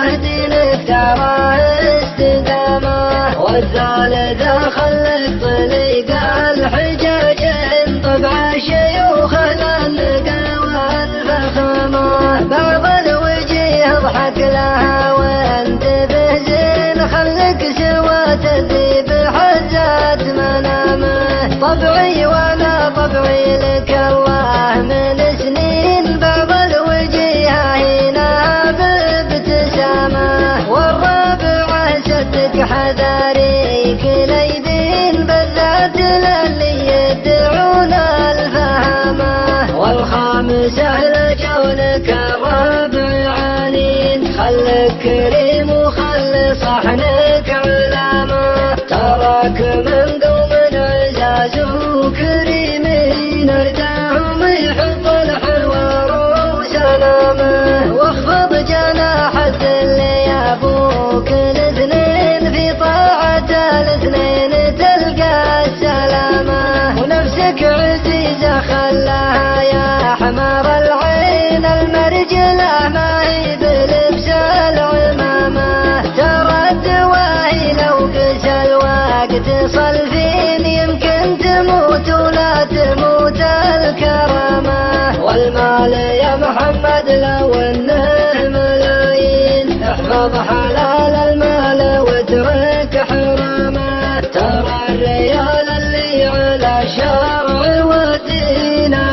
دينك ترى استقامة. والثالثة خلك طليق الحجاج طبع شيوخ النقا والفخامة. بعض الوجيه اضحك لها وانت بهزين خلك سوى تذيب حزات منامه. طبعي وانا طبعي لك الله من سنين بعض الوجيه هنا بابتسامه. والرابعة سدك حذاريك ليدين بالذات للي يدعون الفهامة. والخامسة لكونك الرابع عنين خلك كريم وخل صحنك علامة. تراك من قوم عزاز وكريمين ارتاهم يحب الحوار وسلامه. واخفض جناح الذل يا ابوك الاثنين في طاعة الاثنين تلقى السلامة. ونفسك عزيزة خلاها يا حمار العين المرجلة ما هي بلبس العمامة. ترى الدواهي لو قس الوقت صلفين يمكن تموت ولا تموت الكرامة. والمال يا محمد لو انه ملايين احفظ حلال المال واترك حرامه. ترى الريال اللي على شرع ودينه